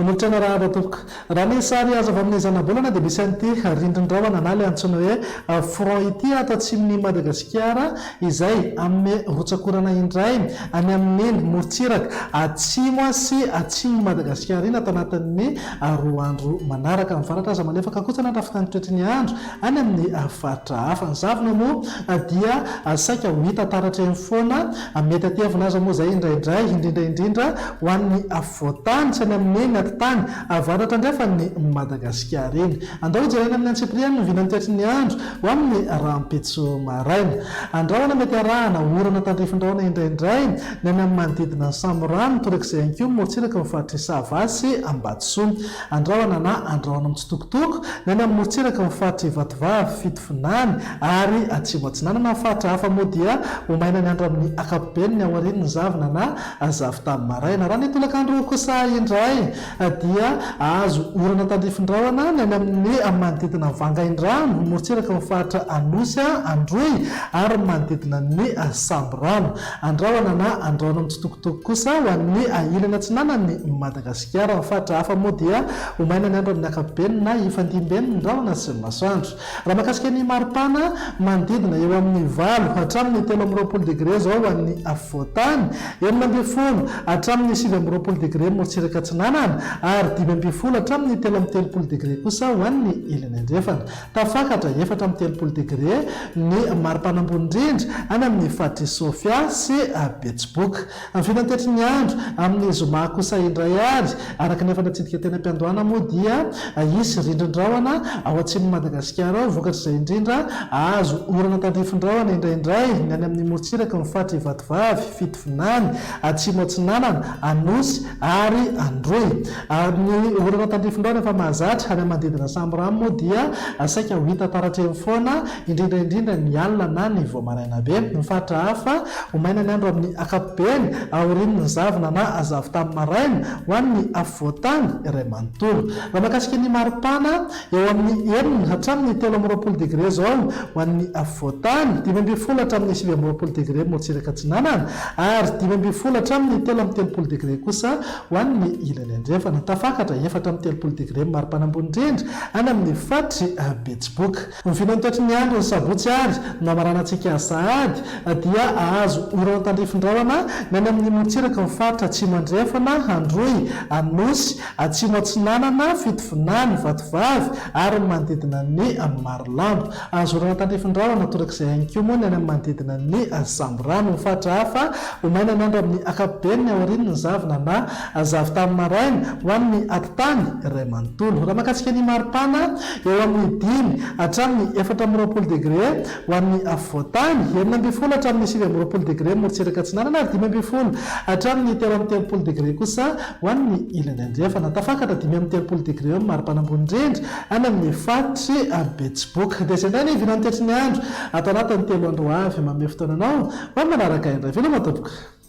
manolotra raha topoka raha ny sary azo avy amin'ny zana-bolana dia misy an'ity rindrin-drahona na le antsoina hoe front ity ato atsimon'ny Madagasikara izay amin'ny rotsakorana indray any amin'ny morontsiraka atsimo sy atsimo Madagasikara iny atao anatin'ny roa andro manaraka mivaratra aza malefaka kosa na rafika ny toetriny andro any amin'ny faritra hafa ny zavona moa dia saika ho hita taratra eny foana mety atiavina azy moa izay indraindray indrindra ho an'ny afovoantany sy any amin'ny atitany avaratra ndrefa ny Madagasikara iny andao jerena amin'ny antsipriany ny vinany toetriny andro ho amin'ny rahampitso maraina andrahoana mety arahana orana tandrifin-drahona indraindray ny any amin'ny manodidina ny samorano torak'izay anko morontsiraka mifaritra savasy ambatsoa andrahoana na andrahoana mitsitokotoko ny any amin'ny morontsiraka mifaritra vatovavy fitofinany ary atsimo atsinanana mifaritra hafa moa dia homaina ny andro amin'ny akapobeny ny aoriany ny zavona na zavy tamin'ny maraina raha nitolakandro kosa indray dia azo orana tandrifin-drahona ny any amin'ny manodidina vangaindrano morontsiraka mifaritra anosy androy ary manodidina ny samborano andrahoana na andrahoana mitsitokotoko kosa ho an'ny ilana atsinanany Madagasikara mifaritra hafa moa dia homaina ny andro amin'ny akapobeny na ifandimbeny ny rahona sy masoandro raha mahakasika ny maripana manodidina eo amin'ny 8 hatramin'ny 13 degré zao ho an'ny afovoantany 11 hatramin'ny 7 degré morontsiraka atsinanana ary 5 hatramin'ny 13 degré kosa ho an'ny ilany andrefana tafakatra 13 degré ny maripana ambony indrindra any amin'ny faritra Sofia sy Betsiboka amin'ny vinany toetriny andro amin'ny zoma kosa indray ary araka ny efa natsidika tena am-piandohana moa dia isy rindrin-drahona ao atsimon'ny Madagasikara ao vokatra izay indrindra azo orana tandrifin-drahona indraindray ny any amin'ny morontsiraka mifaritra vatovavy fitofinany atsimo atsinanana anosy ary androy ny orana tandrifin-drahona efa mahazatra any manodidina samborano moa dia saika ho hita taratra eny foana indrindra ny alina na ny voamaraina be mifaritra hafa homaina ny andro amin'ny akapobeny aorian'ny ny zavona na zavy tamin'ny maraina ho an'ny afovoantany iray manontolo raha mahakasika ny maripana eo amin'ny 9 hatramin'ny 13 degré zao ho an'ny afovoantany 10 hatramin'ny 7 degré morontsiraka atsinanana ary 10 hatramin'ny 13 degré kosa ho an'ny ilany andrefana tafakatra 13 degré maripana ambony indrindra any amin'ny fatry Betsiboka ny vinany toetriny andro ny sabotsy ary namaranantsika sahady dia azo orana tandrifin-drahona ny any amin'ny morontsiraka mifaritra atsimo andrefana androy anosy atsimo atsinanana fitofinany vatovavy ary manodidina ny marilambo azo orana tandrifin-drahona torak'izay anko moa ny any amin'ny manodidina ny samborano mifaritra hafa homaina ny andro amin'ny akapobeny ny aoriany ny zavona na zavy tamin'ny maraina ho an'ny atitany iray manontolo raha mahakasika ny maripana eo amin'ny 5 hatramin'ny 14 degré ho an'ny afovoantany 11 hatramin'ny 7 degré morontsiraka atsinanana ary 5 hatramin'ny 13 degré kosa ho an'ny ilany andrefana tafakatra 5 degré eo maripana ambony indrindra any amin'ny fatry Betsiboka dia izay indray ny vinany toetriny andro atao anatin'ny 3 andro avy manome fotoana anao ho manaraka indray velo matoboka